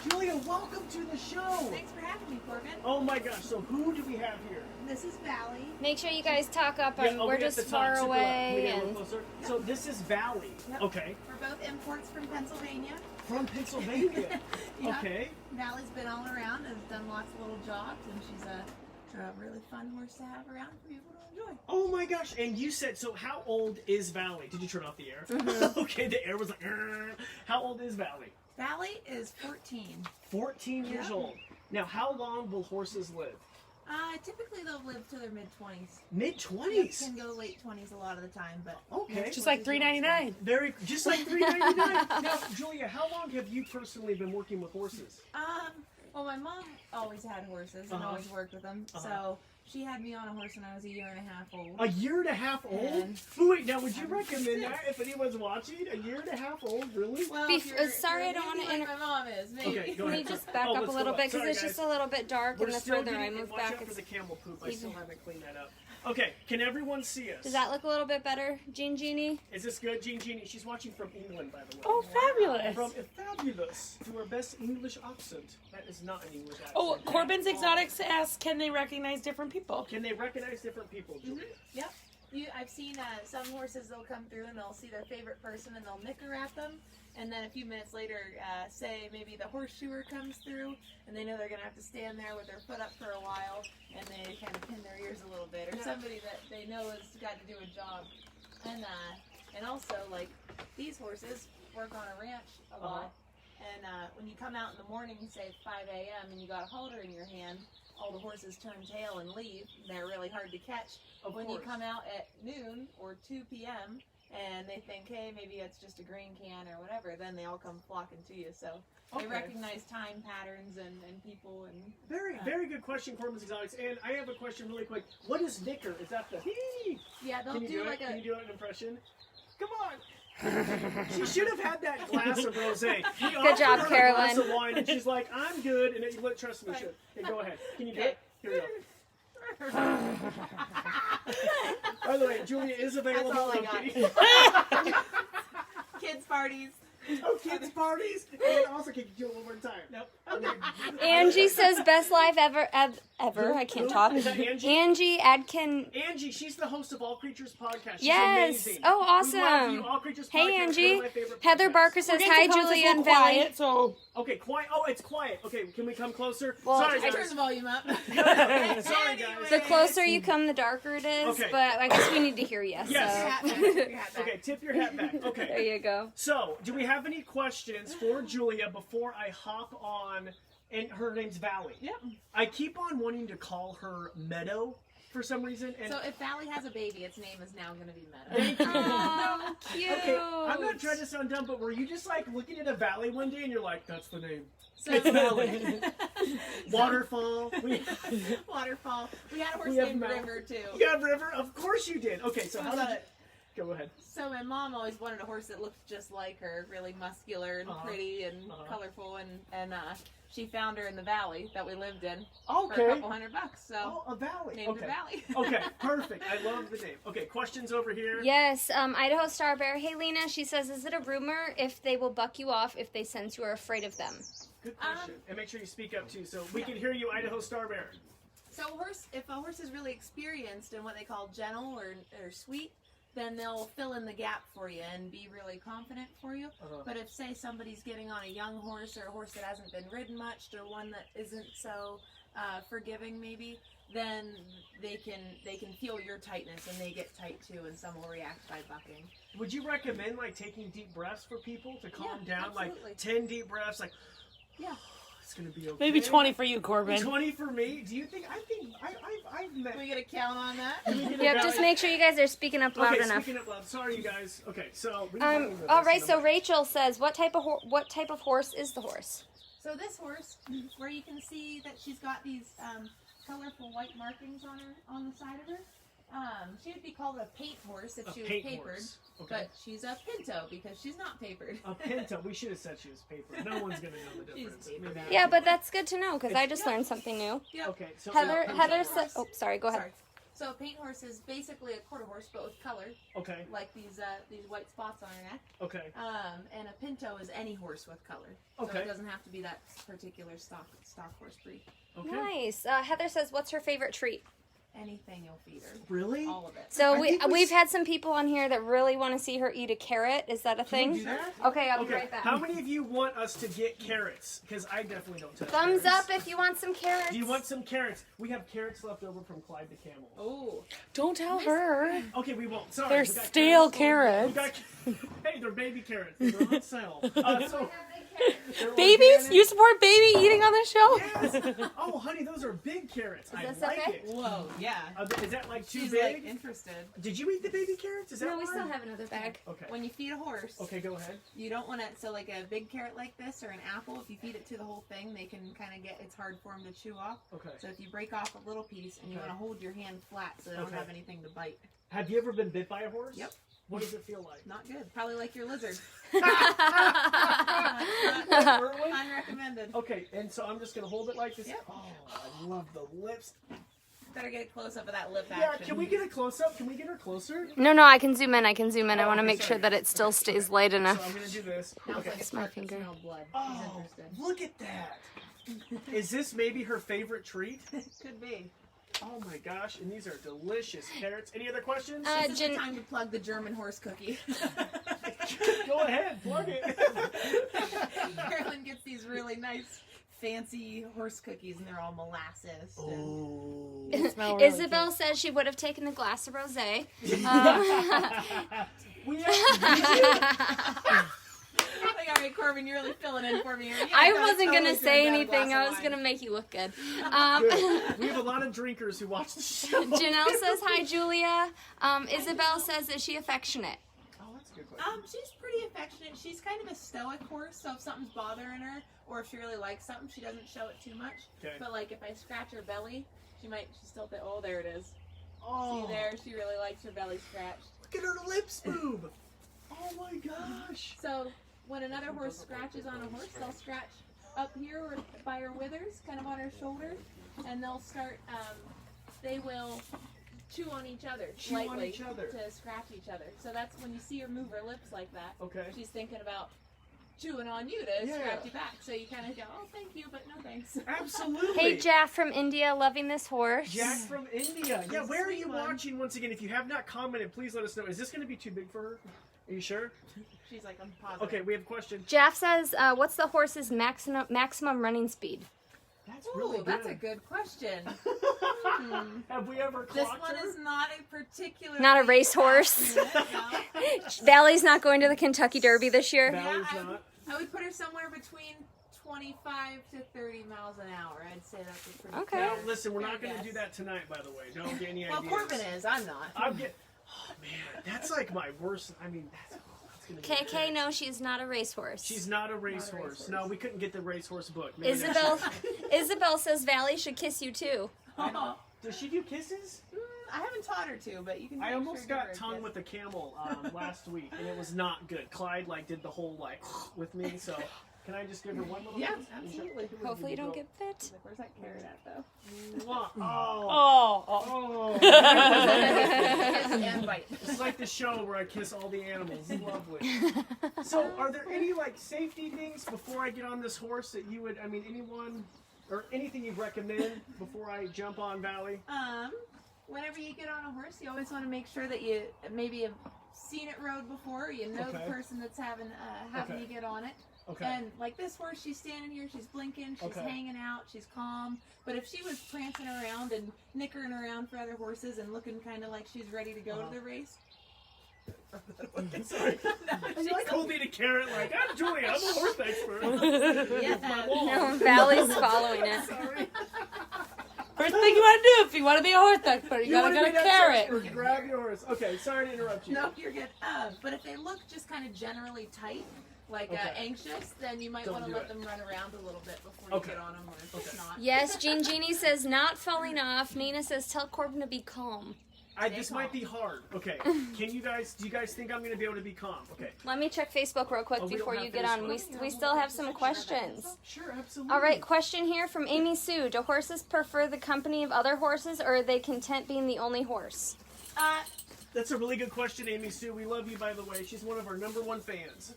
Julia, welcome to the show. Thanks for having me, Corbin. Oh my gosh, so who do we have here? This is Valley. Make sure you guys talk up. We're just far super away. loud. Yep. So this is Valley. Yep. Okay. We're both imports from Pennsylvania. From Pennsylvania. Yep. Okay. Valley's been all around, has done lots of little jobs, and she's a really fun horse to have around for people to enjoy. Oh my gosh, and you said, so how old is Valley? Did you turn off the air? Okay, the air was like, how old is Valley? Valley is 14. 14 years old. Now, how long will horses live? Typically they'll live to their mid-20s. Mid-20s? Can go late 20s a lot of the time, but... Okay. Just like $3.99. Very, just like $3.99. Now, Julia, how long have you personally been working with horses? Well, my mom always had horses and always worked with them, so she had me on a horse when I was 1.5 years old. 1.5 years old? And Wait, now would you recommend that if anyone's watching? 1.5 years old, really? Well, sorry, I don't want to my mom is, maybe. Okay, go Can ahead. you just back up a little bit because it's just a little bit dark, and the further I move watch back, out for it's. the camel poop. I still haven't cleaned that up. Okay, can everyone see us? Does that look a little bit better, Jeannie? Is this good, Jeannie? She's watching from England, by the way. Oh, fabulous. From fabulous to our best English accent. That is not an English accent. Oh, Corbin's Exotics asks, can they recognize different people? Can they recognize different people, Julia? Yep. I've seen some horses, they'll come through and they'll see their favorite person and they'll nicker at them. And then a few minutes later, say maybe the horseshoer comes through and they know they're going to have to stand there with their foot up for a while and they kind of pin their ears a little bit. Or somebody that they know has got to do a job. And also, like, these horses work on a ranch a lot. And when you come out in the morning, say 5 a.m., and you got a halter in your hand, all the horses turn tail and leave. They're really hard to catch. When you come out at noon or 2 p.m., and they think, hey, maybe it's just a grain can or whatever, then they all come flocking to you. So they recognize time patterns and people. And very good question, Corbin's Exotics. And I have a question really quick. What is nicker? Is that the hee? Yeah, they'll do like Can you do an impression? Come on. She should have had that glass of rosé. Good job, Carolyn. A glass of wine, and she's like, "I'm good." And you trust me, should. Okay, go ahead. Can you do it? Here we go. By the way, Julia is available. That's all I got. Kids parties. Oh, kids parties. And also, can you do it one more time? Nope. Okay. Angie says best live ever. I can't talk. Is that Angie? Angie Adkin. Angie, she's the host of All Creatures podcast. She's Yes. amazing. Oh, We love awesome. you. All Creatures podcast. Hey, one Angie. of my favorite Heather podcasts. Barker says hi, Julia and Valley. Quiet, so Okay, quiet. Oh, it's quiet. Okay, can we come closer? Well, Sorry, I guys. turned the volume up. Sorry, guys. The closer you come, the darker it is. Okay. But I guess we need to hear yes. Yes. So. Okay, tip your hat back. Okay. There you go. So, do we have any questions for Julia before I hop on? And her name's Valley. Yep. I keep on wanting to call her Meadow for some reason. And So if Valley has a baby, its name is now going to be Meadow. thank you. Oh, cute. Okay, I'm not trying to sound dumb, but were you just like looking at a valley one day and you're like, that's the name? So, It's Valley. Waterfall. Waterfall. We had a horse We have named Mount. River too. Yeah, River. Of course you did. Okay, so how did you... Go ahead. So my mom always wanted a horse that looked just like her, really muscular and pretty and colorful, and she found her in the valley that we lived in for a couple $100. So Oh, a valley. named her Valley. Okay, perfect. I love the name. Okay, questions over here? Yes, Idaho Star Bear. Hey, Lena, she says, is it a rumor if they will buck you off if they sense you are afraid of them? Good question. And make sure you speak up too, so we can hear you, Idaho Star Bear. So if a horse is really experienced and what they call gentle or sweet, then they'll fill in the gap for you and be really confident for you. But if, say, somebody's getting on a young horse or a horse that hasn't been ridden much or one that isn't so forgiving maybe, then they can feel your tightness and they get tight too, and some will react by bucking. Would you recommend like taking deep breaths for people to calm down? Absolutely. Like 10 deep breaths, like, Yeah. it's gonna be okay. maybe 20 for you, Corbin. 20 for me? Do you think? I've met. Can we get a count on that? Yep, just make sure you guys are speaking up loud enough. Speaking up loud. Sorry, you guys. Okay, so. All right, so Rachel says, what type of horse is the horse? So this horse, where you can see that she's got these colorful white markings on the side of her, she would be called a paint horse if she was papered. Okay. But she's a pinto because she's not papered. A pinto. We should have said she was papered. No one's gonna know the difference. papered. Maybe Yeah, but that's good to know because I just learned something new. Yep. Okay, so Heather said, oh, sorry, go ahead. Sorry. So a paint horse is basically a quarter horse, but with color, Okay. like these white spots on her neck. Okay. And a pinto is any horse with color. So Okay. it doesn't have to be that particular stock horse breed. Okay. Nice. Heather says, what's her favorite treat? Anything you'll feed her. Really? All of it. So I think we've had some people on here that really want to see her eat a carrot. Is that a Can we thing? do that? Okay, I'll be Okay. right back. How many of you want us to get carrots? Because I definitely don't touch Thumbs carrots. up if you want some carrots. Do you want some carrots? We have carrots left over from Clyde the Camel. Oh. Don't tell her. Okay, we won't. Sorry. They're we got stale We carrots. got, hey, they're baby carrots. They're on sale. So they're Babies? organic. You support baby eating on the show? Yes. Oh, honey, those are big carrots. I this like okay? it. Whoa, yeah. Is that like too She's big? like interested. Did you eat the baby carrots? Is that No, we why? still have another bag. Okay. When you feed a horse, Okay, go ahead. you don't want to, so like a big carrot like this or an apple, if you feed it to the whole thing, they can kind of it's hard for them to chew off. Okay. So if you break off a little piece and you Okay. want to hold your hand flat so they don't Okay. have anything to bite. Have you ever been bit by a horse? Yep. What does it feel like? Not good. Probably like your lizard. Really? Unrecommended. Okay, and so I'm just gonna hold it like this. Yep. Oh, I love the lips. Better get a close up of that lip Yeah, action. can we get a close up? Can we get her closer? No, I can zoom in. I Oh, want to okay, make sure sorry. that it still stays light So enough. I'm gonna do this. Sounds Okay. like a my shark that finger. smelled blood. He's Oh, interested. look at that. Is this maybe her favorite treat? Could be. Oh my gosh, and these are delicious carrots. Any other questions? This is Jen- the time to plug the German horse cookie. Go ahead, plug it. Carolyn gets these really nice, fancy horse cookies, and they're all molasses. and- Oh. Isabel says she would have taken the glass of rosé. We have, Like, all right, Corbin, you're really filling in for me here. Yeah, I gotta wasn't totally gonna say drink that anything. glass I of was wine. gonna make you look good. good. We have a lot of drinkers who watch the show. Janelle says hi, Julia. Isabel says, is she affectionate? Oh, that's a good question. She's pretty affectionate. She's kind of a stoic horse, so if something's bothering her, or if she really likes something, she doesn't show it too much. Okay. But like if I scratch her belly, she's still oh, there it is. Oh, See there, she really likes her belly scratched. look at her lips move. Oh my gosh. So when another horse scratches on a horse, they'll scratch up here or by her withers, kind of on her shoulder, and they'll start. They will chew on each other Chew on lightly each other. to scratch each other. So that's when you see her move her lips like that. Okay. She's thinking about chewing on you to Yeah. scratch you back. So you kind of go, oh, thank you, but no thanks. Absolutely. Hey, Jack from India, loving this horse. Jack from India. Yeah, He's a where are sweet you one. watching once again? If you have not commented, please let us know. Is this going to be too big for her? Are you sure? She's like, I'm positive. Okay, we have a question. Jeff says, what's the horse's maximum running speed? That's Ooh, really good. that's a good question. Have we ever This clocked one her? is not a particular. Not a racehorse. Valley's not going to the Kentucky Derby this year. Valley's Yeah, not. I would put her somewhere between 25 to 30 miles an hour. I'd say that's a pretty Okay. Now, fair- listen, we're fair not going to guess. do that tonight, by the way. Don't get any Well, ideas. Corbin is. I'm not. I'm get. Oh man, that's like my worst. I mean, that's gonna be KK, intense. no, she is not a racehorse. She's not a racehorse. racehorse. No, we couldn't get the racehorse book. Maybe Isabel says Valley should kiss you too. Does she do kisses? I haven't taught her to, but you can. I make almost sure to give her got a tongue kiss. with a camel last week, and it was not good. Clyde did the whole with me. So can I just give her one little? Yeah, kiss? absolutely. Hopefully you don't get bit. Like, where's that carrot at, though? Mwah. Oh. Oh. Kiss and bite. It's like the show where I kiss all the animals. Lovely. So, are there any safety things before I get on this horse that you would? I mean, anyone or anything you'd recommend before I jump on Valley? Whenever you get on a horse, you always want to make sure that you maybe have seen it rode before. You know Okay. the person that's having Okay. you get on it. Okay. And like this horse, she's standing here, she's blinking, she's Okay. hanging out, she's calm. But if she was prancing around and nickering around for other horses and looking kind of like she's ready to go to the race. Sorry. No, She's holding a carrot I'm Julia, I'm a horse expert. yeah. My wall. No, Valley's following it. Sorry. First thing you want to do if you want to be a horse expert, you gotta wanna get be a that carrot. expert, grab your horse. Okay, sorry to interrupt you. No, you're good. But if they look just kind of generally tight, Okay. anxious, then you might Don't want to do let it. them run around a little bit before Okay. you get on them, or if it's not. Yes, Jean Jeannie says not falling off. Nina says tell Corbin to be calm. This might be hard. Okay. Do you guys think I'm going to be able to be calm? Okay. Let me check Facebook real quick Oh, we before don't you have get on. Facebook? We still have some questions. Sure, absolutely. All right, question here from Amy Sue. Do horses prefer the company of other horses, or are they content being the only horse? That's a really good question, Amy Sue. We love you, by the way. She's one of our #1 fans.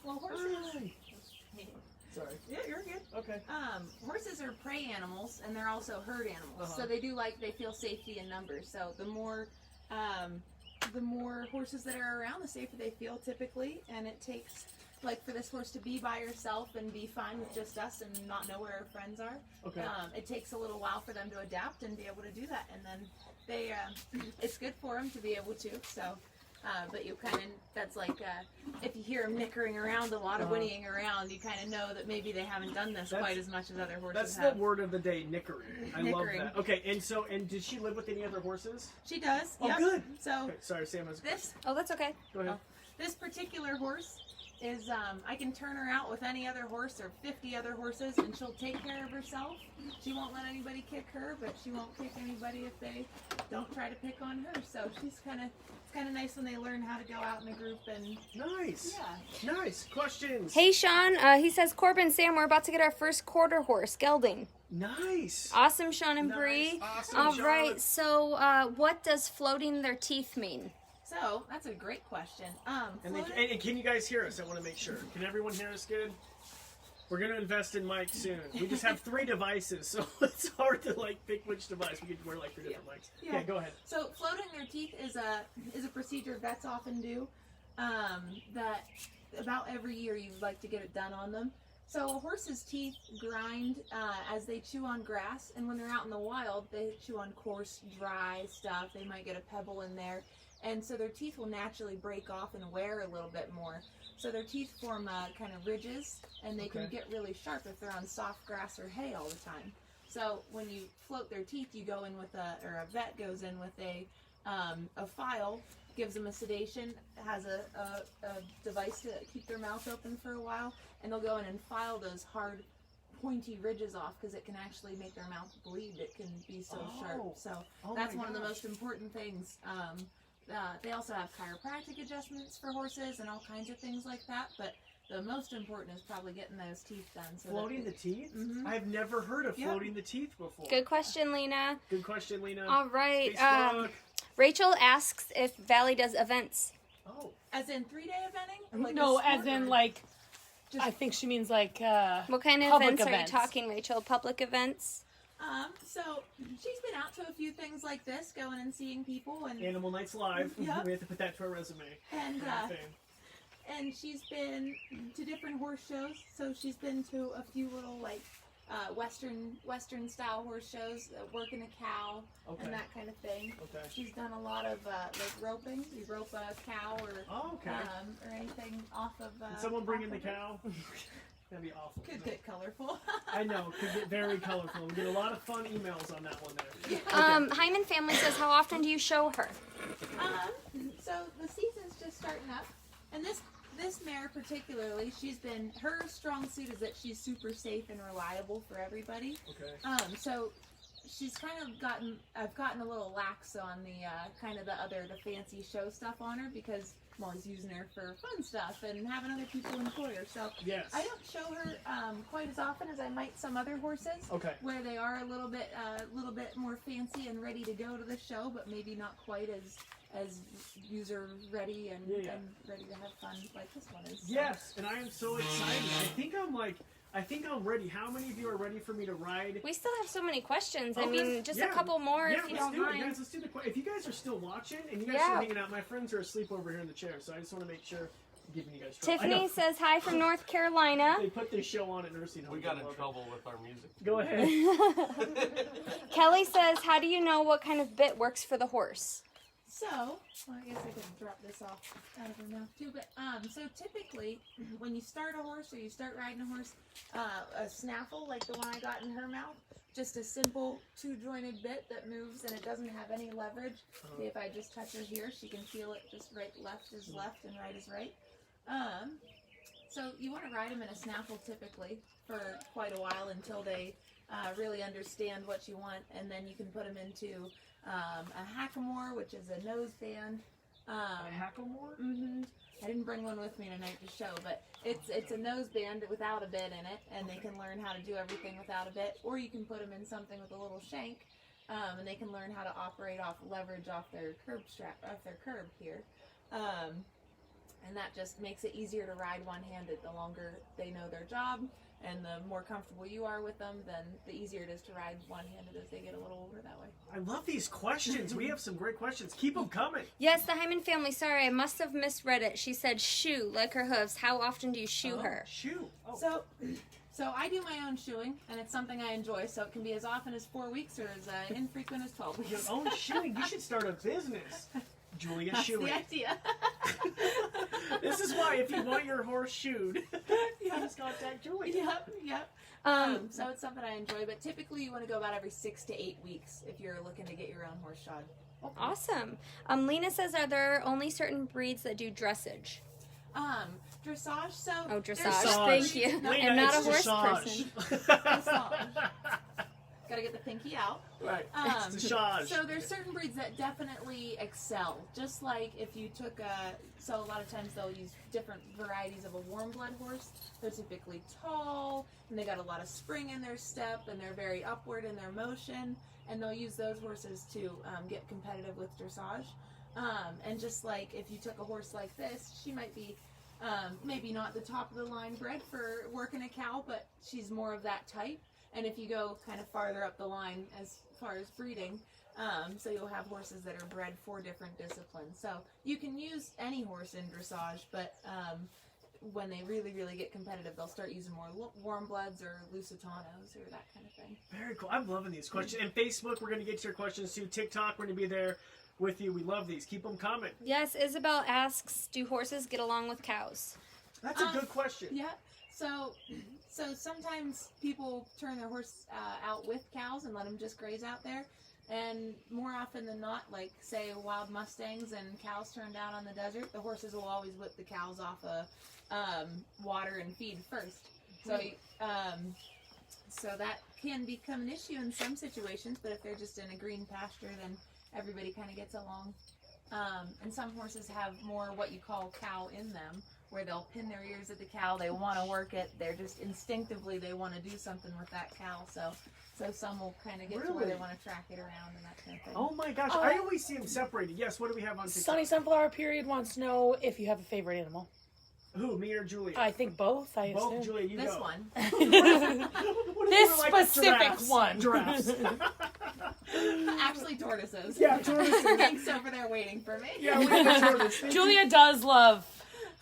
Well, horses. Sorry. Yeah, you're good. Okay. Horses are prey animals, and they're also herd animals. So they feel safety in numbers. So the more horses that are around, the safer they feel typically. And it takes, like, for this horse to be by herself and be fine with just us and not know where her friends are. Okay. It takes a little while for them to adapt and be able to do that. And then it's good for them to be able to. So. But you kind of, that's like, if you hear them nickering around a lot or whinnying around, you kind of know that maybe they haven't done this quite as much as other horses That's have. the word of the day, nickering. I Nickering. love that. Okay, and did she live with any other horses? She does. Oh, yep. good. So Okay, sorry, Sam. Oh, that's okay. Go ahead. this particular horse is, I can turn her out with any other horse or 50 other horses, and she'll take care of herself. She won't let anybody kick her, but she won't kick anybody if they don't try to pick on her. So she's it's kind of nice when they learn how to go out in a group and. Nice. Yeah. Nice. Questions? Hey, Sean. He says, Corbin, Sam, we're about to get our first quarter horse, gelding. Nice. Awesome, Sean and Nice. Bree. Awesome, All Sean. right. So, what does floating their teeth mean? So that's a great question. And Floating- can you guys hear us? I want to make sure. Can everyone hear us good? We're going to invest in mics soon. We just have 3 devices, so it's hard to pick which device. We could wear 3 different mics. Yeah. Okay, go ahead. So floating their teeth is a procedure vets often do. That about every year you like to get it done on them. So a horse's teeth grind as they chew on grass, and when they're out in the wild, they chew on coarse, dry stuff. They might get a pebble in there, and so their teeth will naturally break off and wear a little bit more. So their teeth form kind of ridges, and they can get really sharp if they're on soft grass or hay all the time. So when you float their teeth, you go in with a vet goes in with a file, gives them a sedation, has a device to keep their mouth open for a while, and they'll go in and file those hard, pointy ridges off because it can actually make their mouth bleed. It can be so sharp. So that's one of the most important things. They also have chiropractic adjustments for horses and all kinds of things like that, but the most important is probably getting those teeth done. So Floating the teeth? Mhm. I've never heard of floating the teeth before. Good question, Lena. Good question, Lena. All right. Facebook. Rachel asks if Valley does events. Oh. As in 3-day eventing? Or No, a as sport in or- like, I think she means like. What kind of Public events are you events. talking, Rachel? Public events? So she's been out to a few things like this, going and seeing people, and Animal Nights Live. Yep. We have to put that to our resume. and Kind of thing. and she's been to different horse shows. So she's been to a few little Western style horse shows, working a cow Okay. and that kind of thing. Okay. She's done a lot of roping. You rope a cow or Okay. or anything off of. Did someone bring in the off of it. cow? That'd be awful. Could get colorful. I know. Could get very colorful. We get a lot of fun emails on that one there. Hyman family says, how often do you show her? So the season's just starting up, and this mare particularly, her strong suit is that she's super safe and reliable for everybody. Okay. So she's I've gotten a little lax on the the fancy show stuff on her because I'm always using her for fun stuff and having other people enjoy her. So Yes. I don't show her quite as often as I might some other horses. Okay. Where they are a little bit more fancy and ready to go to the show, but maybe not quite as user ready and ready to have fun like this one is. So. Yes, and I am so excited. I think I'm ready. How many of you are ready for me to ride? We still have so many questions. I Okay. mean, just Yeah. a couple more Yeah, if you let's don't do mind. it, guys. Let's do the. If you guys are still watching and you guys Yeah. are hanging out, my friends are asleep over here in the chair, so I just want to make sure I'm giving you guys trouble. I Tiffany know. says hi from North Carolina. They put this show on at nursing home. We got in trouble with our music. Go ahead. Kelly says, how do you know what kind of bit works for the horse? So, well, I guess I could drop this off out of her mouth too. But so typically, when you start a horse or you start riding a horse, a snaffle like the one I got in her mouth, just a simple 2-jointed bit that moves and it doesn't have any leverage. See, if I just touch her here, she can feel it. Just left is left and right is right. So you want to ride them in a snaffle typically for quite a while until they really understand what you want, and then you can put them into a hackamore, which is a nose band. Hackamore? Mm-hmm. I didn't bring one with me tonight to show, but it's a nose band without a bit in it, and they can learn how to do everything without a bit, or you can put them in something with a little shank, and they can learn how to operate off leverage off their curb here. And that just makes it easier to ride one-handed. The longer they know their job and the more comfortable you are with them, then the easier it is to ride one-handed as they get a little older that way. I love these questions. We have some great questions. Keep them coming. Yes, the Hyman family. Sorry, I must have misread it. She said shoe, like her hoofs. How often do you shoe her? Shoe. Oh. So I do my own shoeing, and it's something I enjoy, so it can be as often as 4 weeks or as infrequent as 12 weeks. Your own shoeing. You should start a business. Julia That's shoeing. the idea. This is why if you want your horse shoed, you just contact Julia. Yep. So it's something I enjoy, but typically you want to go about every 6 to 8 weeks if you're looking to get your own horse shod. Awesome. Lena says, are there only certain breeds that do dressage? Dressage. So Oh, dressage. Dressage. Thank you. Lena, I'm not a it's horse dressage. person. Dressage. Gotta get the pinky out. Right. It's dressage. So there's certain breeds that definitely excel. Just like if you took so a lot of times they'll use different varieties of a warm blood horse. They're typically tall, and they got a lot of spring in their step, and they're very upward in their motion, and they'll use those horses to get competitive with dressage. And just like if you took a horse like this, she might be maybe not the top of the line bred for working a cow, but she's more of that type. And if you go kind of farther up the line as far as breeding, so you'll have horses that are bred for different disciplines. So you can use any horse in dressage, but when they really, really get competitive, they'll start using more warm bloods or Lusitanos or that kind of thing. Very cool. I'm loving these questions. And Facebook, we're going to get to your questions too. TikTok, we're going to be there with you. We love these. Keep them coming. Yes, Isabel asks, do horses get along with cows? That's a good question. Yeah. So sometimes people turn their horse out with cows and let them just graze out there. And more often than not, like say wild Mustangs and cows turned out on the desert, the horses will always whip the cows off of water and feed first. So so that can become an issue in some situations, but if they're just in a green pasture, then everybody kind of gets along. And some horses have more what you call cow in them, where they'll pin their ears at the cow. They want to work it. They're just instinctively, they want to do something with that cow. So some will kind of get to where they want to track it around and that kind of thing. Oh my gosh. I always see them separated. Yes, what do we have on TikTok? Sunny Sunflower Period wants to know if you have a favorite animal. Who, me or Julia? I think both. I Both, assume. Julia, you This go. one. What if This we're like specific giraffes? one. Giraffes. Actually, tortoises. Yeah, tortoises. Hank's over there waiting for me. Yeah, we have a tortoise. Thank Julia does love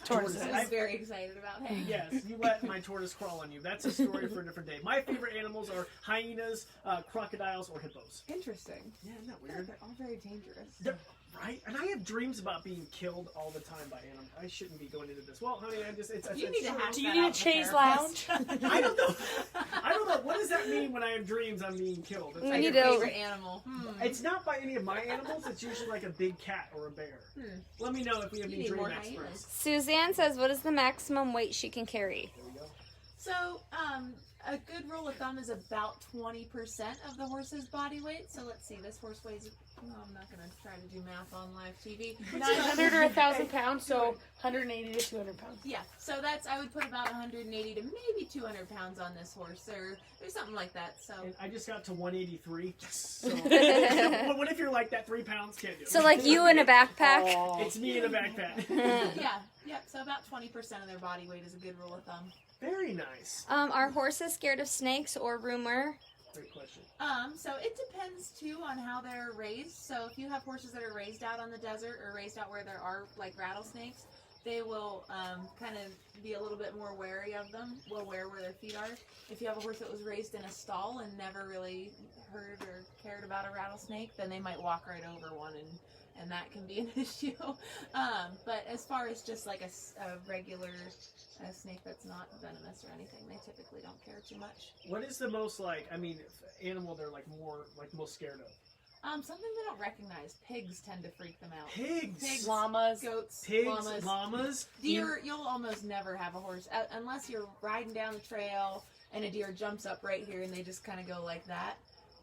tortoises. I was very excited about Hank. Yes, you let my tortoise crawl on you. That's a story for a different day. My favorite animals are hyenas, crocodiles, or hippos. Interesting. Yeah, isn't that Yeah, weird? they're all very dangerous. Right? And I have dreams about being killed all the time by animals. I shouldn't be going into this. Well, honey, I'm just... You need to hash Do you that need out a with chaise therapist. lounge? I don't know. What does that mean when I have dreams I'm being killed? It's, We like, need Your to- favorite animal. it's not by any of my animals. It's usually like a big cat or a bear. Let me know if we have You any need dream more experts. hyenas. Suzanne says, what is the maximum weight she can carry? Here we go. So, a good rule of thumb is about 20% of the horse's body weight. So let's see, this horse weighs... No, I'm not going to try to do math on live TV. 900 or 1,000 pounds, so 180 to 200 pounds. Yeah, so that's, I would put about 180 to maybe 200 pounds on this horse, or something like that. So And I just got to 183. So, what if you're like that 3 pounds? Can't do it. So like you in a backpack? It's me in a backpack. yeah. So about 20% of their body weight is a good rule of thumb. Very nice. Are horses scared of snakes or rumor? Great question. So it depends too on how they're raised. So if you have horses that are raised out on the desert or raised out where there are like rattlesnakes, they will kind of be a little bit more wary of them, will aware where their feet are. If you have a horse that was raised in a stall and never really heard or cared about a rattlesnake, then they might walk right over one, and that can be an issue. But as far as just like a regular snake that's not venomous or anything, they typically don't care too much. What is the most animal they're most scared of? Something they don't recognize. Pigs tend to freak them out. Pigs. Llamas. Goats, Pigs, llamas. Deer, you'll almost never have a horse, unless you're riding down the trail and a deer jumps up right here and they just kind of go like that.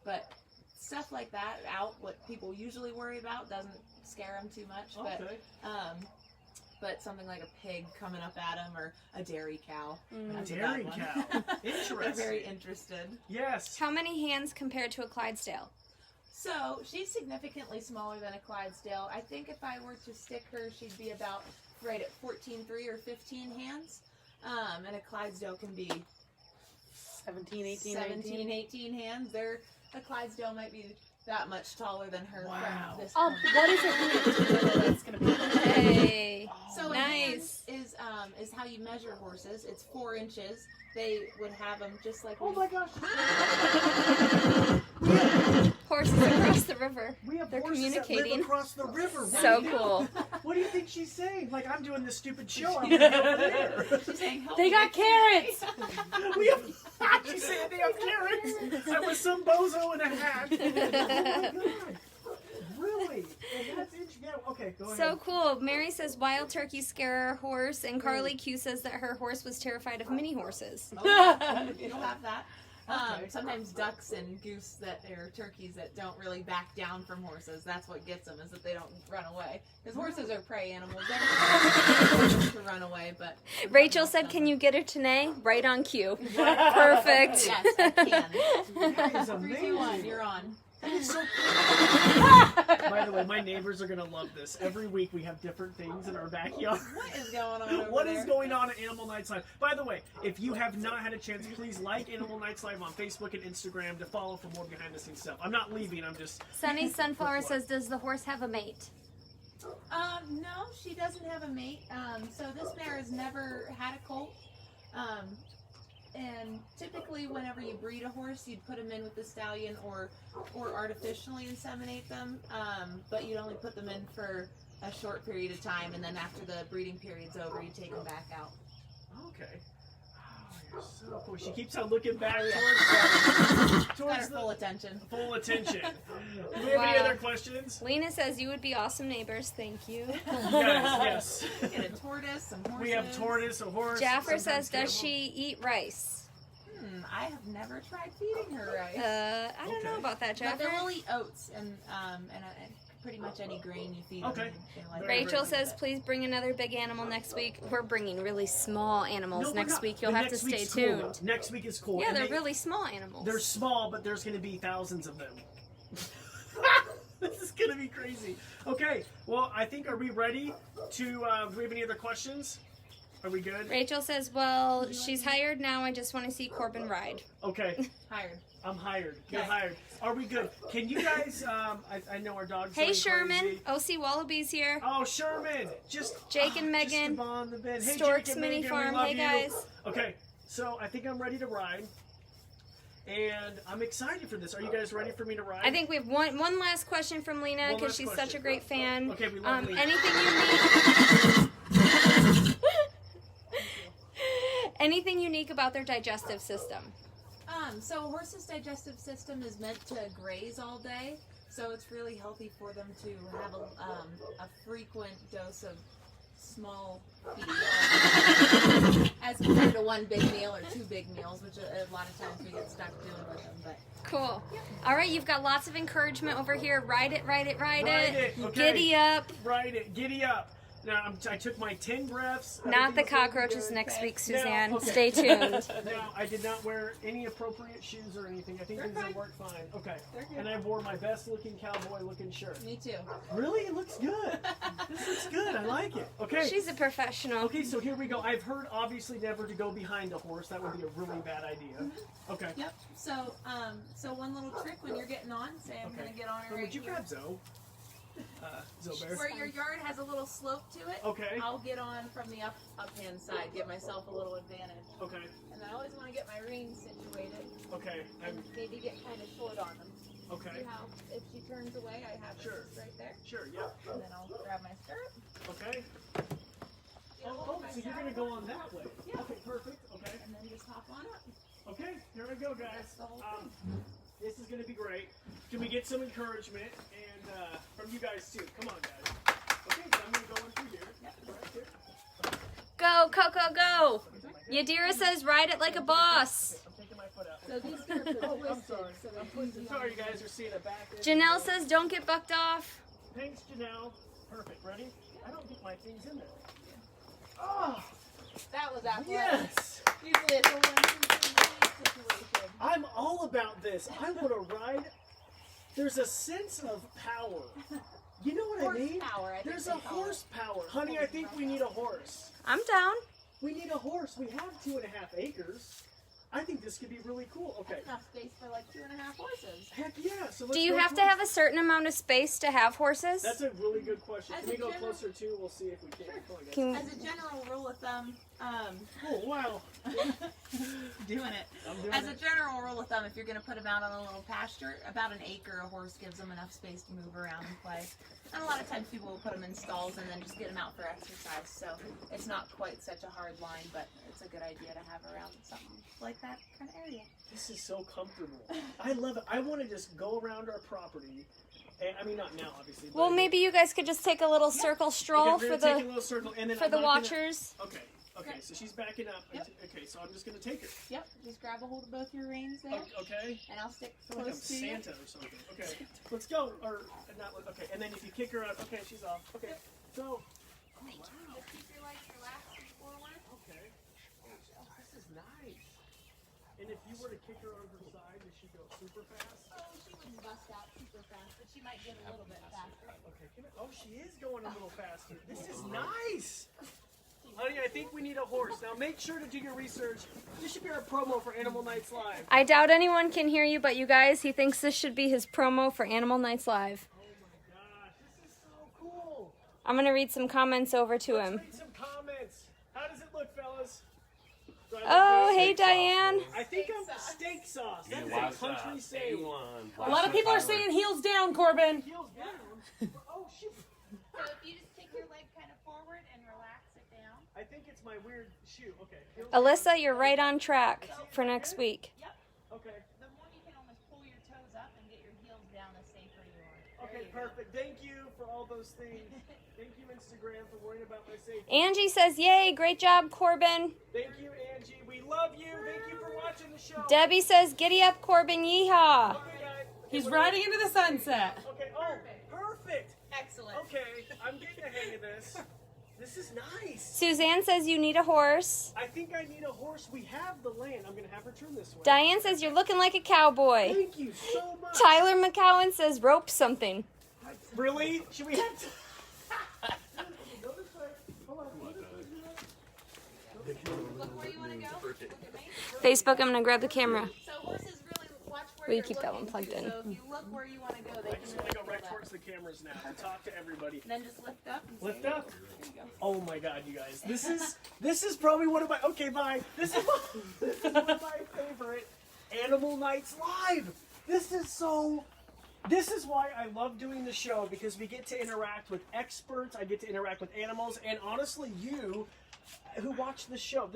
But stuff like that out. What people usually worry about doesn't scare them too much. Okay. But something like a pig coming up at them or a dairy cow. That's a Dairy bad one. cow. Interesting. They're very interested. Yes. How many hands compared to a Clydesdale? So she's significantly smaller than a Clydesdale. I think if I were to stick her, she'd be about right at 14.3 or 15 hands. And a Clydesdale can be 17, 18, 17, 18 hands. A Clydesdale might be that much taller than her. Wow. From this Oh, point. what is it? That's gonna be. Hey. So Nice. a hand is how you measure horses. It's 4 inches. They would have them just like. Oh my gosh. Horses across the river. We have They're horses that communicating. live across the river. What So do you do? cool. What do you think she's saying? Like, I'm doing this stupid show. I'm gonna go over there. She's saying, help They me got with carrots. We have. She's saying they have carrots. That was some bozo in a hat. Oh my god. Really? Well, that's interesting. Yeah, okay, go ahead. So cool. Mary says wild turkeys scare her horse, and Carly Q says that her horse was terrified of mini horses. Oh, you'll have that. Okay. Sometimes ducks and goose that are turkeys that don't really back down from horses. That's what gets them, is that they don't run away. Because horses are prey animals. They're to run away, but Rachel said, "Can you get her to neigh?" Right on cue. Perfect. yes, I can. That is 3, 2, 1, amazing. you're on. That is so cool. By the way, my neighbors are gonna love this. Every week we have different things in our backyard. What is going on over What there? is going on at Animal Nights Live? By the way, if you have not had a chance, please like Animal Nights Live on Facebook and Instagram to follow for more behind the scenes stuff. I'm not leaving, I'm just... Sunny Sunflower says, "Does the horse have a mate?" No, she doesn't have a mate. So this mare has never had a colt. And typically, whenever you breed a horse, you'd put them in with the stallion or artificially inseminate them. But you'd only put them in for a short period of time, and then after the breeding period's over, you take them back out. Okay. Oh, you're so cool. She keeps on looking back Got towards her full attention. full attention. Do we have any Wow. other questions? Lena says, "You would be awesome neighbors. Thank you." Yes. Get a tortoise, some horses. We have tortoise, a horse. Jaffer sometimes says, "Does camel. she eat rice?" I have never tried feeding her rice. I don't know Okay. about that, But Jaffer. they will eat oats and pretty much any grain you feed Okay. them. They like Very, Rachel very says, "Please bring another big animal next week." We're bringing really small animals No, we're next not. week. You'll The have to next stay week's cool, tuned. though. Next week is cool. Yeah, And they're really small animals. They're small, but there's going to be thousands of them. This is going to be crazy. Okay, well, I think, are we ready to, do we have any other questions? Are we good? Rachel says, "Well, she's hired now. I just want to see Corbin ride." Okay, hired. I'm hired. You're Okay. hired. Are we good? Can you guys, I know our dog's Hey, going Sherman. crazy. OC Wallabies here. Oh, Sherman. Just Jake and just Megan. the bond, the bed. Hey, Stork's Jake and Mini Megan, Farm. we love Hey, you. guys. Okay, so I think I'm ready to ride. And I'm excited for this. Are you guys ready for me to ride? I think we have one last question from Lena One because last she's such question. a great fan. Okay, we love Lena. Anything unique? Anything unique about their digestive system? So a horse's digestive system is meant to graze all day, so it's really healthy for them to have a frequent dose of small feed, as compared to one big meal or 2 big meals, which a lot of times we get stuck doing with them. But Cool. All right, you've got lots of encouragement over here. Ride it, ride it, ride Ride it. it, okay. Giddy up. Ride it. Giddy up. Now, I took my 10 breaths. Not the Everything's gonna be cockroaches good. next week, No, Suzanne. okay. Stay tuned. Now, I did not wear any appropriate shoes or anything. I think They're things will fine. work fine. Okay. They're good. And I wore my best looking cowboy looking shirt. me too. Really? It looks good. This looks good. I like it. Okay. She's a professional. Okay, so here we go. I've heard obviously never to go behind a horse. That would be a really bad idea. Okay. Yep. So, so one little trick when you're getting on, say I'm Okay. gonna get on her Or right would you here. grab Zoe? Zoe Bear. Where your yard has a little slope to it. Okay. I'll get on from the up-hand side, give myself a little advantage. Okay. And I always want to get my reins situated Okay. and maybe get kind of short on them. Okay. See how if she turns away, I have Sure. her just right there. Sure. Yeah. And then I'll grab my stirrup. Okay. Get a hold Oh, of my so you're saddle, gonna go on that way? Yeah. Okay. Perfect. Okay. and then just hop on up. Okay. Here we go, guys. That's the whole This is gonna be great. Can we get some encouragement and from you guys too? Come on, guys. Okay. So I'm gonna go in through here. Right here. Go, Coco, go. Yadira says, ride it like a boss. I'm taking my foot out. So these skirts are I'm twisted. sorry. So I'm twisted. Sorry, you guys are seeing a back. Janelle says, don't get bucked off. Thanks, Janelle. Perfect. Ready? I don't think my thing's in there. Oh, that was athletic. yes. Usually it's a one-two situation. I'm all about this. I want to ride. There's a sense of power. You know what I mean? Horsepower, I think There's they a call it. horsepower. Honey, I think we need a horse. I'm down. We need a horse. We have 2.5 acres. I think this could be really cool. Okay. That's enough space for like 2.5 horses. Heck yeah. So let's Do you go have to towards- have a certain amount of space to have horses? That's a really good question. As Can we a go general- closer too? We'll see if we can. Come on, guys. Can- As a general rule of thumb, Oh, wow. doing it. I'm doing As a it. general rule of thumb, if you're going to put them out on a little pasture, about an acre a horse gives them enough space to move around and play. And a lot of times people will put them in stalls and then just get them out for exercise. So it's not quite such a hard line, but it's a good idea to have around something like that kind of area. This is so comfortable. I love it. I want to just go around our property. And, I mean, not now, obviously. Well, but maybe you guys could just take a little circle stroll okay, we're for gonna take a the little circle, and then for I'm the not gonna- watchers. Okay. Okay. So she's backing up. Yep. Okay. So I'm just gonna take her. Yep, just grab a hold of both your reins there, Okay. and I'll stick I feel like I'm close to you. Santa or something. Okay. Let's go. Or not. Okay. And then if you kick her out, okay, she's off. Okay. So. Oh, wow. Just keep your legs relaxed and forward. Okay. Oh, this is nice. And if you were to kick her on her side, does she go super fast? Oh, she wouldn't bust out super fast, but she might get a little bit faster. Okay. Oh, she is going a little faster. This is nice. Honey, I think we need a horse. Now make sure to do your research. This should be our promo for Animal Nights Live. I doubt anyone can hear you but you guys. He thinks this should be his promo for Animal Nights Live. Oh my gosh, this is so cool. I'm going to read some comments over to him. Let's read some comments. How does it look, fellas? Do I look Oh, good? hey, Diane. I think I'm steak sauce. That is What's a country up? saying. A lot of people are saying heels down, Corbin. Heels down. Oh, shoot. So if you just take your leg kind of forward and relax it down. I think it's my weird shoe. Okay. Heels Alyssa, you're right on track for next week. Yep. down. Okay. The more you can almost pull your toes up and get your heels down, the safer you are. There Okay, you go. perfect. Thank you for all those things. Thank you, Instagram, for worrying about my safety. Angie says, yay, great job, Corbin. Thank you, Angie. We love you. Thank you for watching the show. Debbie says, giddy up, Corbin, yeehaw. Okay, guys. He's riding into the sunset. Okay. Oh, perfect. Excellent. Okay, I'm getting the hang of this. This is nice. Suzanne says you need a horse. I think I need a horse. We have the land. I'm going to have her turn this way. Diane says you're looking like a cowboy. Thank you so much. Tyler McCowan says rope something. Really? Should we have to? Look where you want to go. Look at me. Facebook, I'm going to grab the camera. So horses really watch where Will you you're keep that one looking plugged to. in? So if you look where you want to go, they I can just really want to go feel right that. towards the cameras now to talk to everybody. And then just lift up. And Lift say, up. There you go. Oh my God, you guys! This is probably one of my. Okay, bye. This is one of my favorite Animal Nights Live. This is why I love doing the show, because we get to interact with experts. I get to interact with animals, and honestly, you who watch the show,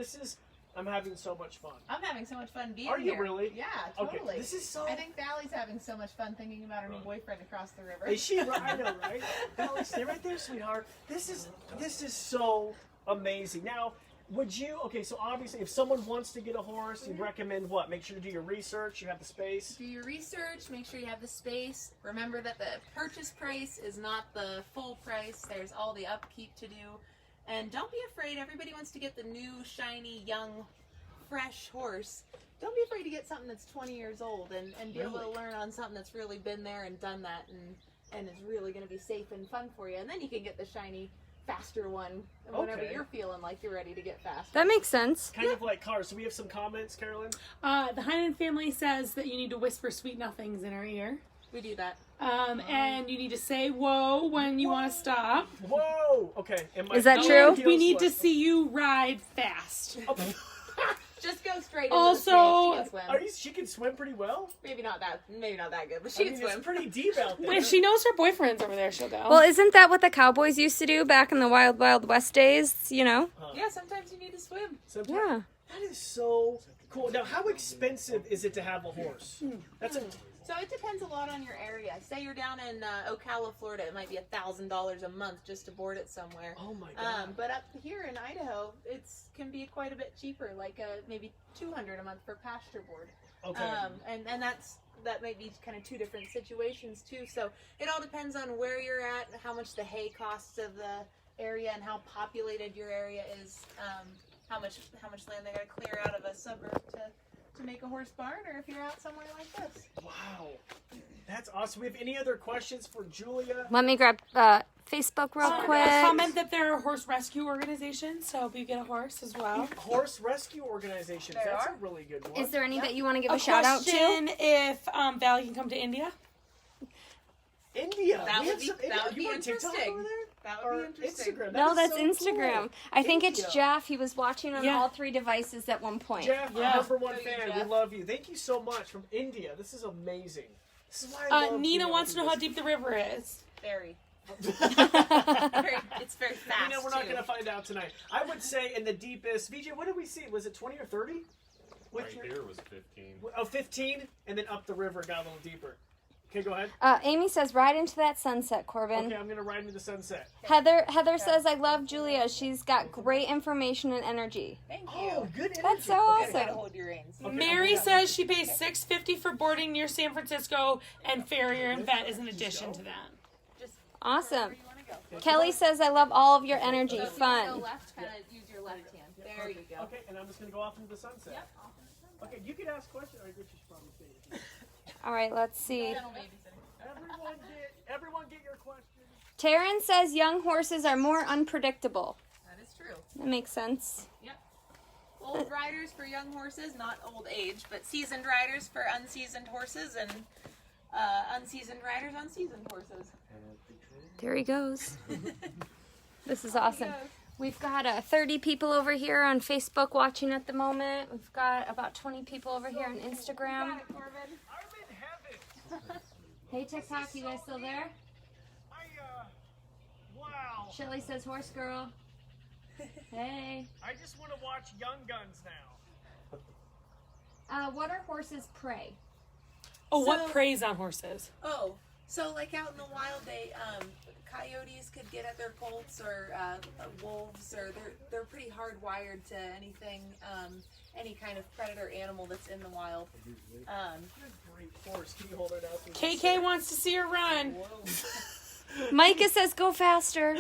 I'm having so much fun. I'm having so much fun being Are you here. really? Yeah, Okay, totally. this is so. I think Valley's having so much fun thinking about her new boyfriend across the river. Is she right? I know, right? Valerie, stay right there, sweetheart. This is so amazing. Now, would you? Okay, so obviously, if someone wants to get a horse, you'd recommend what? Make sure to do your research. You have the space. Do your research, make sure you have the space. Remember that the purchase price is not the full price. There's all the upkeep to do. And don't be afraid. Everybody wants to get the new, shiny, young, fresh horse. Don't be afraid to get something that's 20 years old and be able to Really? learn on something that's really been there and done that and is really going to be safe and fun for you. And then you can get the shiny, faster one whenever Okay. you're feeling like you're ready to get faster. That makes sense. Kind of like cars. So we have some comments, Carolyn. The Heinen family says that you need to whisper sweet nothings in her ear. We do that. And you need to say whoa when you want to stop. Whoa. Okay. And my Is that heels true? We need to what? see you ride fast. Oh, Just go straight into Also- the stream. She can swim. she can swim pretty well. Maybe not that good, but I she mean, can it's swim. pretty deep out there. If she knows her boyfriend's over there, she'll go. Well, isn't that what the cowboys used to do back in the Wild Wild West days, you know? Yeah, sometimes you need to swim. Sometimes- Yeah. That is so cool. Now, how expensive is it to have a horse? That's a. So it depends a lot on your area. Say you're down in Ocala, Florida, it might be $1,000 a month just to board it somewhere. Oh my God. But up here in Idaho, can be quite a bit cheaper, like maybe $200 a month for pasture board. Okay. And that might be kind of two different situations too. So it all depends on where you're at, how much the hay costs of the area, and how populated your area is. How much land they got to clear out of a suburb to make a horse barn, or if you're out somewhere like this. Wow. That's awesome. We have any other questions for Julia? Let me grab Facebook real quick. Comment that they're a horse rescue organization, so hope you get a horse as well. Horse rescue organizations. There That's are. a really good one. Is there any that you want to give A a shout out to? question if Valley can come to India. India. That We would have be- some- that would you be on TikTok interesting. over there? That would Or be interesting. Instagram. No, That is that's so Instagram. cool. I think it's India. Jeff. He was watching on Yeah. all 3 devices at one point. Jeff, Yeah. number one Thank you, fan. We Jeff. love you. Thank you so much from India. This is amazing. This is why I love Nina being wants to know on how this. deep the river is. Very. It's very fast. Nina, we're not too. going to find out tonight. I would say in the deepest. VJ, what did we see? Was it 20 or 30? Right here was 15. Oh, 15, and then up the river got a little deeper. Okay, go ahead. Amy says, ride into that sunset, Corbin. Okay, I'm going to ride into the sunset. Heather says, I love Julia. She's got great information and energy. Thank you. Oh, good energy. That's so Okay, gotta awesome. hold your reins. Okay, Mary hold on. says she pays $6.50 for boarding near San Francisco, and farrier and vet is an addition to that. Just Awesome. wherever you want to go. Kelly says, I love all of your energy. So if you Fun. go left, kind of use your left hand. There you go. Okay, and I'm just going to go off into the sunset. Yep. Off in the sun. Okay, you can ask questions. I get you from the stage. All right, let's see. Gentle babysitting. Everyone get your questions. Taryn says, young horses are more unpredictable. That is true. That makes sense. Yep. Old riders for young horses, not old age, but seasoned riders for unseasoned horses, and unseasoned riders on seasoned horses. There he goes. This is awesome. We've got 30 people over here on Facebook watching at the moment. We've got about 20 people over here on Instagram. Got it, Corbin. I'm in heaven. Hey, TikTok, you guys still there? Wow. Shelly says, horse girl. Hey. I just want to watch Young Guns now. What are horses' prey? Oh, what So- preys on horses? Oh, so like out in the wild, they coyotes could get at their colts, or wolves, or they're pretty hardwired to anything, any kind of predator animal that's in the wild. Great horse. Can you hold it out? KK wants to see her run. Micah says, go faster.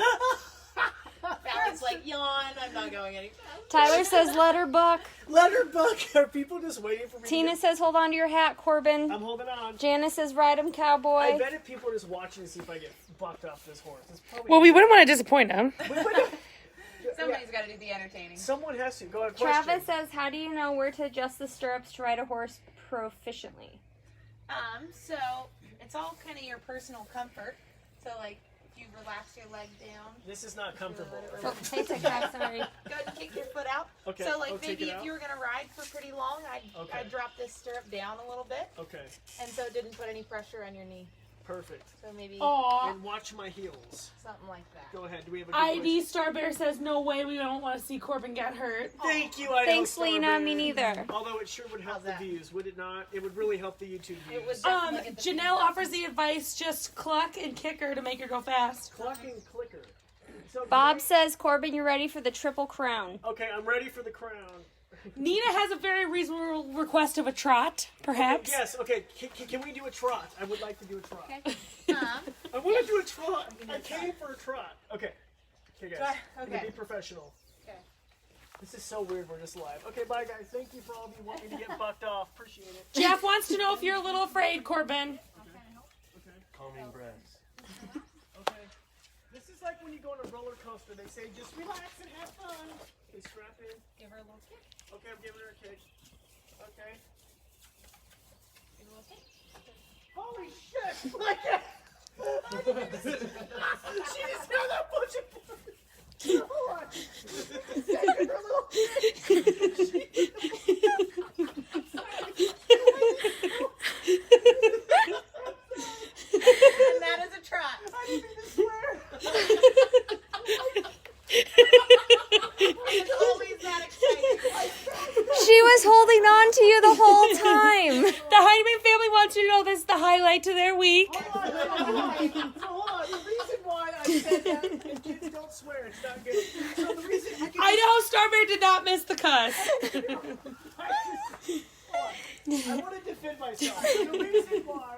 Valley's like, yawn, I'm not going any faster. Tyler says, let her buck. Let her buck. Are people just waiting for me? Tina says, hold on to your hat, Corbin. I'm holding on. Janice says, ride him, I cowboy. bet if people are just watching to see if I get bucked off this horse. It's probably Well, we wouldn't want to disappoint them. Somebody's got to do the entertaining. Someone has to. Go ahead. Travis says, how do you know where to adjust the stirrups to ride a horse proficiently? So it's all kind of your personal comfort. So like, if you relax your leg down, This is not comfortable. Oh, hey, TikTok, sorry. go ahead and kick your foot out. Okay. So like I'll take maybe it if out. you were gonna ride for pretty long, Okay. I'd drop this stirrup down a little bit, Okay. and so it didn't put any pressure on your knee. Perfect. So maybe Aw. And watch my heels. something like that. Go ahead. Do we have a good ID voice? Star Bear says, no way, we don't want to see Corbin get hurt. Thank you, I know, Thanks, Star Lena. Bear. Me neither. Although it sure would help How's the that? views, would it not? It would really help the YouTube views. It would definitely get the Janelle feedback. offers the advice, just cluck and kick her to make her go fast. Clucking clicker. So Bob says, Corbin, you're ready for the Triple Crown. Okay, I'm ready for the crown. Nina has a very reasonable request of a trot, perhaps. Yes. Okay. Can we do a trot? I would like to do a trot. Okay. I want to do a trot. I came for a trot. Okay. Okay, guys. Try- I'm gonna okay. be professional. Okay. This is so weird. We're just live. Okay, bye, guys. Thank you for all of you wanting to get bucked off. Appreciate it. Jeff wants to know if you're a little afraid, Corbin. Okay. Calming breaths. Okay. This is like when you go on a roller coaster. They say just relax and have fun. Okay, strap in. Give her a little kick. Okay, I'm giving her a kick. Okay. Give her a little kick. Holy shit! Like she just got that bunch of. Hold on. Give her a And that is a trot. I didn't mean to swear. It's always that exciting. She was holding on to you the whole time. The Heinemann family wants you to know this is the highlight to their week. Hold on. The reason why I said that, and kids don't swear, it's not good. So the reason I know Starbear did not miss the cuss. I want to defend myself. So the reason why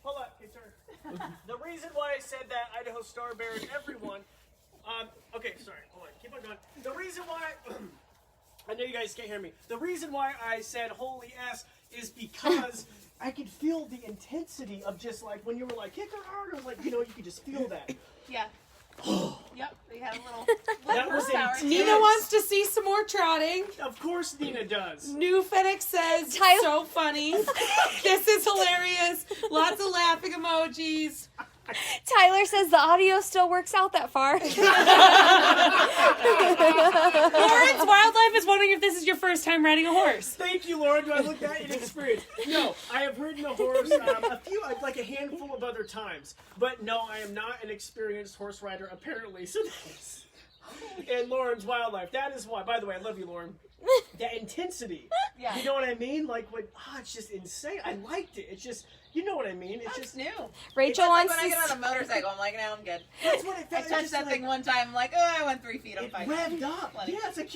hold on, hey, turn. The reason why I said that Idaho Star Bear and everyone. Okay, sorry. Hold on. Keep on going. The reason why I know you guys can't hear me. The reason why I said holy S is because I could feel the intensity of just like when you were like kick her harder, like you could just feel that. Yeah. Yep, they had a little That was power. intense. Nina wants to see some more trotting. Of course, Nina does. New FedEx says, Tyler- so funny. This is hilarious. Lots of laughing emojis. Tyler says the audio still works out that far. Lawrence Wildlife is wondering if this is your first time riding a horse. Thank you, Lauren. Do I look that inexperienced? No, I have ridden a horse like a handful of other times. But no, I am not an experienced horse rider, apparently. So that's... And Lauren's Wildlife. That is why. By the way, I love you, Lauren. That intensity. Yeah. You know what I mean? Like, it's just insane. I liked it. It's just, you know what I mean? It's just new. Rachel Like wants when I to. get on a motorcycle, I'm like, no, I'm good. That's what it I felt. touched that thing one time, I'm like, oh, I went 3 feet, I'm It fine. revved up. Plenty. Yeah, it's like...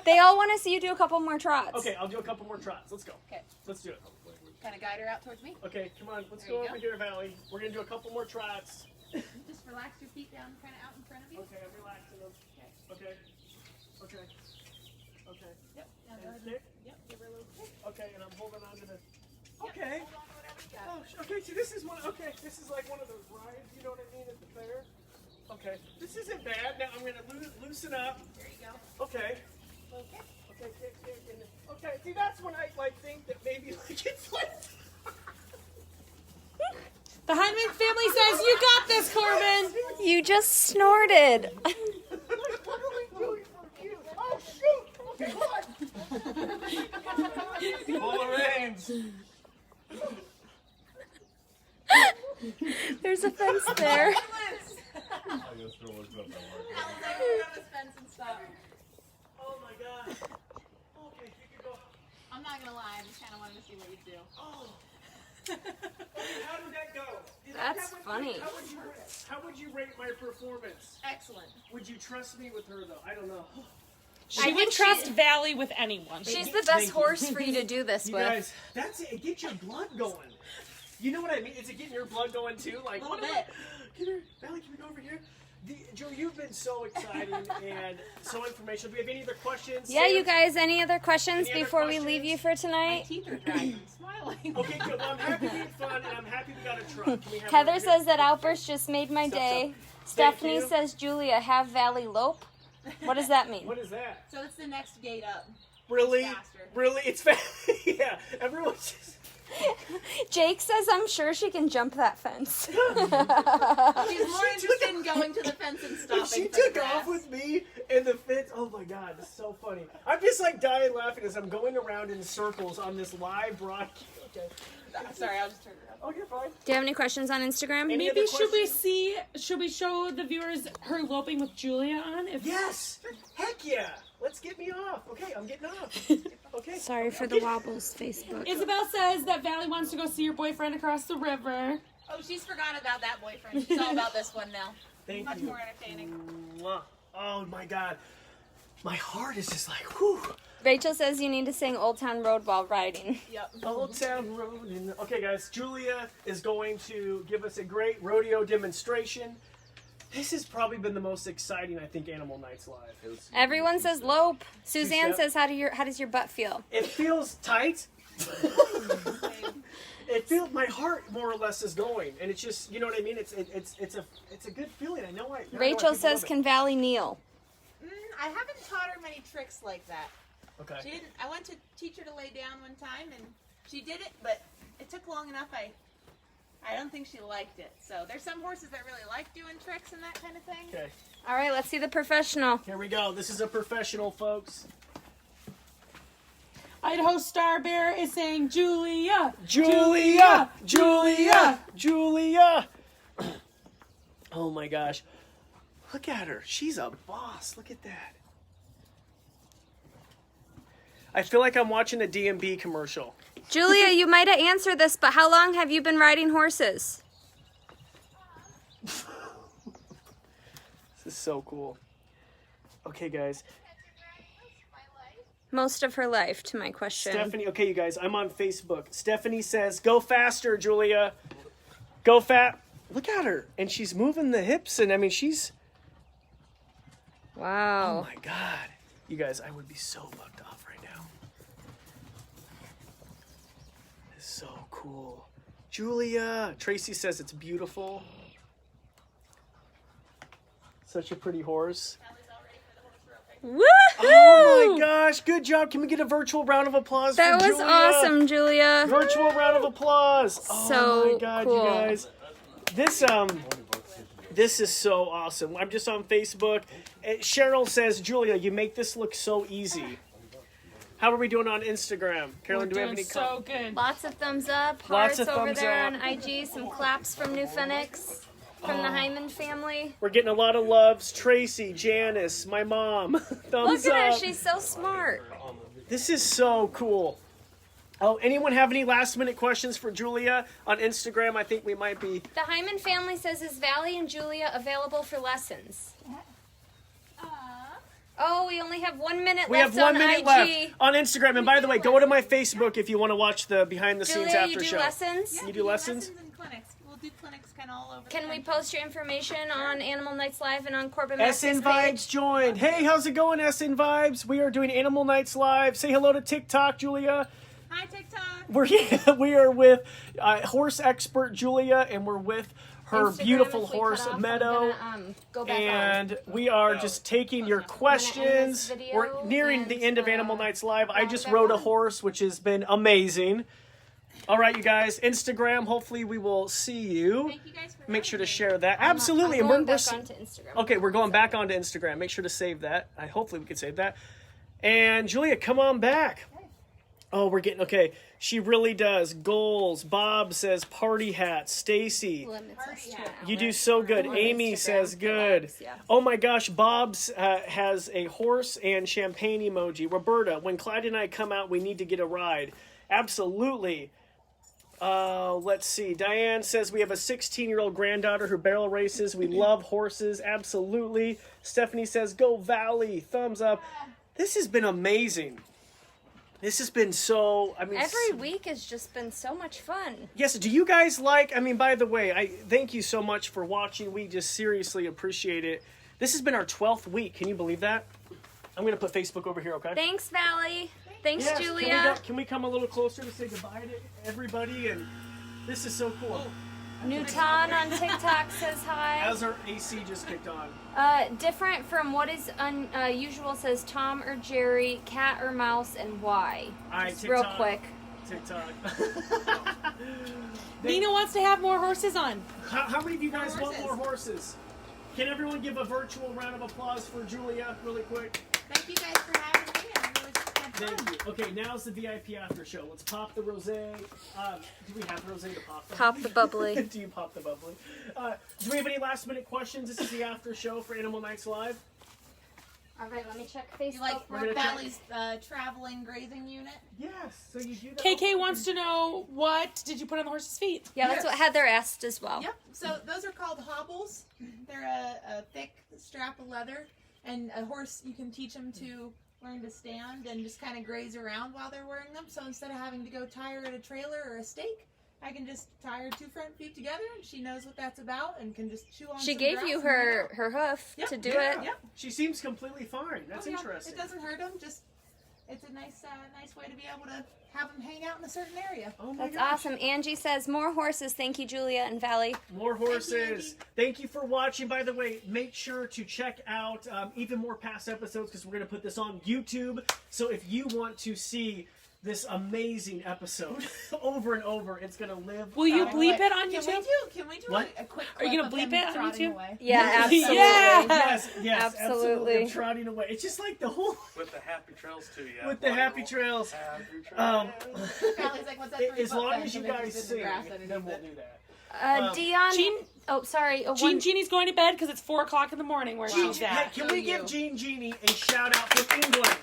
They all want to see you do a couple more trots. Okay, I'll do a couple more trots. Let's go. Okay. Let's do it. Kind of guide her out towards me. Okay, come on. Let's There go you over go. here, Valley. We're going to do a couple more trots. Just relax your feet down, kind of out in front of you. Okay, I'm relaxing them. Okay. Okay. Okay. Yep. Now go And ahead. kick. Yep. Give her a little kick. Okay, and I'm holding on to the... Yep, Okay. Hold on to whatever you got. Oh, okay, so this is one... Okay, this is like one of those rides, you know what I mean, at the fair? Okay. This isn't bad. Now I'm going to loosen up. There you go. Okay. Okay. Okay, kick, and then... Okay, see, that's when I, think that maybe, it's like... The Hyman family says, you got this, Corbin. You just snorted. What are we doing for you? Oh, shoot! Okay, hold on. Pull the reins. There's a fence there. I guess we'll look up that Oh my god. Okay, you can go. I'm not gonna lie, I just kind of wanted to see what you do. Oh. Okay, how did that go? That's funny. How would you rate my performance? Excellent. Would you trust me with her though? I don't know. I would trust Valley with anyone. She's the Thank best you. horse for you to do this You with. guys, that's it. It gets your blood going. You know what I mean? Is it getting your blood going too? Like A little what am bit. Can you, Valley, can we go over here? Joe, you've been so exciting and so informational. Do we have any other questions? Yeah, you guys, any other questions Any other before we leave questions? you for My tonight? teeth are dry. I'm smiling. Okay, good. Well, I'm happy we had fun, and I'm happy we got a truck. Can we have Heather a- says that outburst just made my day. Stephanie you. says, Julia, have Valley lope. What does that mean? What is that? So it's the next gate up. Really? Faster. Really? It's fast. Yeah. Everyone's just... Jake says, I'm sure she can jump that fence. She's more interested in going to the fence and stopping. When she for the took grass. off with me and the fence, oh my god, it's so funny. I'm just like dying laughing as I'm going around in circles on this live broadcast. Okay. Sorry, I'll just turn her up. Oh, you're fine. Do you have any questions on Instagram? Any Maybe other should we show the viewers her loping with Julia on? If Yes! Heck yeah! Let's get me off. Okay, I'm getting off. Okay. Sorry for the wobbles, Facebook. Isabel says that Valley wants to go see your boyfriend across the river. Oh, she's forgotten about that boyfriend. She's all about this one now. Thank Much you. more entertaining. Mwah. Oh my god. My heart is just like, whew. Rachel says you need to sing Old Town Road while riding. Yep. Old Town Road. Okay, guys, Julia is going to give us a great rodeo demonstration. This has probably been the most exciting, I think, Animal Nights Live. Everyone says lope. Suzanne Two-step. says, how does your butt feel? It feels tight. It feels my heart more or less is going, and it's just, you know what I mean. It's a good feeling. I know why. Rachel says, can Valley kneel? I haven't taught her many tricks like that. Okay. She didn't. I went to teach her to lay down one time, and she did it, but it took long enough. I don't think she liked it. So there's some horses that really like doing tricks and that kind of thing. Okay. All right, let's see the professional. Here we go. This is a professional, folks. Idaho Star Bear is saying Julia. Julia! Julia! Julia! Oh my gosh. Look at her. She's a boss. Look at that. I feel like I'm watching a DMB commercial. Julia, you might have answered this, but how long have you been riding horses? This is so cool. Okay, guys. most of her life to my question. Stephanie, okay, you guys, I'm on Facebook. Stephanie says, "Go faster, Julia. Go fat." Look at her, and she's moving the hips, and I mean, she's. Wow. Oh my God, you guys, I would be so bugged off right now. It's so cool, Julia. Tracy says it's beautiful. Such a pretty horse. Woohoo! Oh my gosh, good job. Can we get a virtual round of applause That for was Julia? awesome, Julia. Virtual round of applause. Oh So my God, cool. you guys. This is so awesome. I'm just on Facebook. Cheryl says, "Julia, you make this look so easy." How are we doing on Instagram? Carolyn, do we have any so good. Lots of thumbs up, Lots hearts of over thumbs there up. on IG, some claps from New Phoenix, from the Hyman family. We're getting a lot of loves. Tracy, Janice, my mom. Thumbs Look at up. her, she's so smart. This is so cool. Oh, anyone have any last minute questions for Julia on Instagram? I think we might be. The Hyman family says, is Valley and Julia available for lessons? Oh, we only have 1 minute We left have 1 on minute IG. left on Instagram. And by the way, go to my Facebook if you want to watch the behind the scenes Julia, after you do show. lessons? Yeah, You do we lessons? and clinics. We'll do clinics kind of all over. Can the we country. post your information on Animal Nights Live and on Corbin SN Maxey's Vibes page? joined. Hey, how's it going, SN Vibes? We are doing Animal Nights Live. Say hello to TikTok, Julia. Hi, TikTok. We are with horse expert Julia, and we're with her Instagram, beautiful if we horse cut off, I'm Meadow. gonna, go back And we are just taking your questions. this video We're nearing the and, end of Animal Nights Live. I round just back rode a on. horse, which has been amazing. All right, you guys. Instagram. Hopefully, we will see you. Thank you guys for Make sure to having me. share that. I'm Absolutely. going And we're back onto Instagram. okay. We're going back onto Instagram. Make sure to save that. Hopefully, we can save that. And Julia, come on back. Oh, we're getting okay. She really does. Goals. Bob says party hat. Stacy. Limits us to an You hour. do so good. On Amy Instagram says for good. lives, yeah. Oh my gosh, Bob's has a horse and champagne emoji. Roberta, when Clyde and I come out, we need to get a ride. Absolutely. Let's see. Diane says we have a 16-year-old granddaughter who barrel races. We love horses. Absolutely. Stephanie says go Valley. Thumbs up. This has been amazing. This has been so, I mean, Every week has just been so much fun. yes, do you guys like, I mean, by the way, I thank you so much for watching. We just seriously appreciate it. This has been our 12th week. Can you believe that? I'm going to put Facebook over here, okay? Thanks, Valley. Thanks, Yes, Julia. Can we come a little closer to say goodbye to everybody? And this is so cool. Newton on TikTok says hi. As our AC just kicked on. Different from what is unusual says Tom or Jerry, cat or mouse, and why. All right, Just real TikTok. quick. TikTok. Nina wants to have more horses on. How many of you guys want horses. more horses? Can everyone give a virtual round of applause for Julia really quick? Thank you guys for having me. It was had fun. Thank you. Okay, now's the VIP after show. Let's pop the rosé. Do we have rosé to pop? Pop the bubbly. Do you pop the bubbly? Do we have any last minute questions? This is the after show for Animal Nights Live. All right, let me check You Facebook. like We're gonna Brook check- Valley's traveling grazing unit? Yes. So you do that. KK wants to know, what did you put on the horse's feet? Yeah, that's what Heather asked as well. Yep. So those are called hobbles. They're a thick strap of leather, and a horse you can teach them to learn to stand and just kind of graze around while they're wearing them. So instead of having to go tie her at a trailer or a stake, I can just tie her 2 front feet together, and she knows what that's about, and can just chew on. She some gave grass you and hang out. her hoof Yep. to do Yeah. it. Yep. She seems completely fine. That's Oh, yeah. interesting. It doesn't hurt them. Just it's a nice way to be able to have them hang out in a certain area. Oh my That's gosh. awesome. Angie says more horses. Thank you, Julia and Valley. More horses. Andy. Thank you for watching. By the way, make sure to check out even more past episodes because we're going to put this on YouTube. So if you want to see this amazing episode over and over, it's going to live. Will you By the bleep way, it on Can YouTube? we do What? a quick Are you clip gonna of bleep him it on trotting YouTube? away? Yeah, absolutely. Yeah. Yes, absolutely. Absolutely. Trotting away. It's just like the whole With the happy trails too, yeah. with the happy trails. Happy trails. Valley's like, what's that 3 As foot long fence? as you And they guys just did the sing, grass underneath then we'll it. do that. Dion. Jean, Oh, sorry. Jeannie's going to bed because it's 4 o'clock in the morning where she's Hey, at. can So we you. give Jean Jeannie a shout out from England?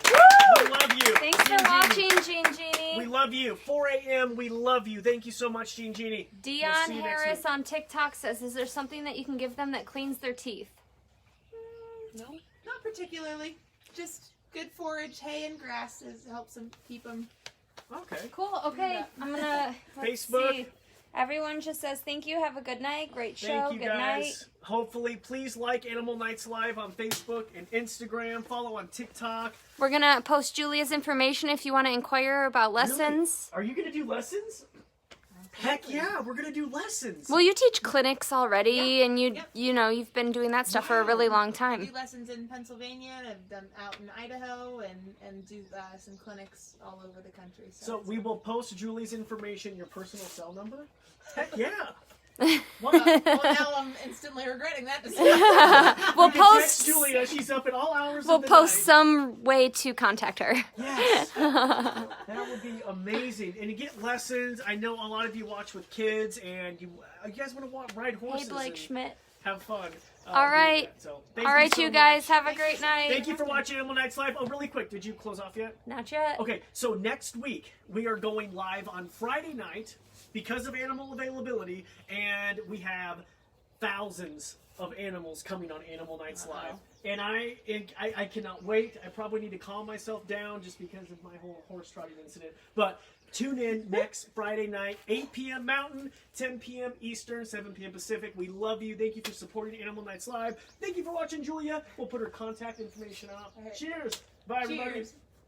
We love you. Thanks for Jean Jeannie. watching, Jean Jeannie. We love you. 4 a.m. We love you. Thank you so much, Jean Jeannie. Dion We'll see you next Harris week. on TikTok says, is there something that you can give them that cleans their teeth? No? Not particularly. Just good forage, hay and grass helps them keep them. Okay. Cool. Okay, I'm gonna let's Facebook. see. Everyone just says thank you. Have a good night. Great show. Thank you good guys. night. Hopefully, please like Animal Nights Live on Facebook and Instagram. Follow on TikTok. We're gonna post Julia's information if you want to inquire about lessons. Really? Are you gonna do lessons? Heck yeah, we're gonna do lessons. Well, you teach clinics already, Yeah. and Yep. you know you've been doing that stuff for a really long I time. do lessons in Pennsylvania, and I've done out in Idaho, and do some clinics all over the country. So it's- we will post Julie's information, your personal cell number. Heck yeah. well, now I'm instantly regretting that decision. We'll You can text post. Julia. She's up at all hours We'll of the post night. some way to contact her. Yes. That would be amazing. And you get lessons. I know a lot of you watch with kids, and you guys want to ride horses Hey, Blake and Schmidt. have fun. All doing right. that. So, thank All right, so you guys much. have a great night. Thank you for watching Animal Nights Live. Oh, really quick, did you close off yet? Not yet. Okay, so next week we are going live on Friday night because of animal availability, and we have thousands of animals coming on Animal Nights Live. And I cannot wait. I probably need to calm myself down just because of my whole horse trotting incident. But tune in next Friday night, 8 p.m. Mountain, 10 p.m. Eastern, 7 p.m. Pacific. We love you. Thank you for supporting Animal Nights Live. Thank you for watching Julia. We'll put her contact information up. All right. Cheers. Bye, everybody. Cheers.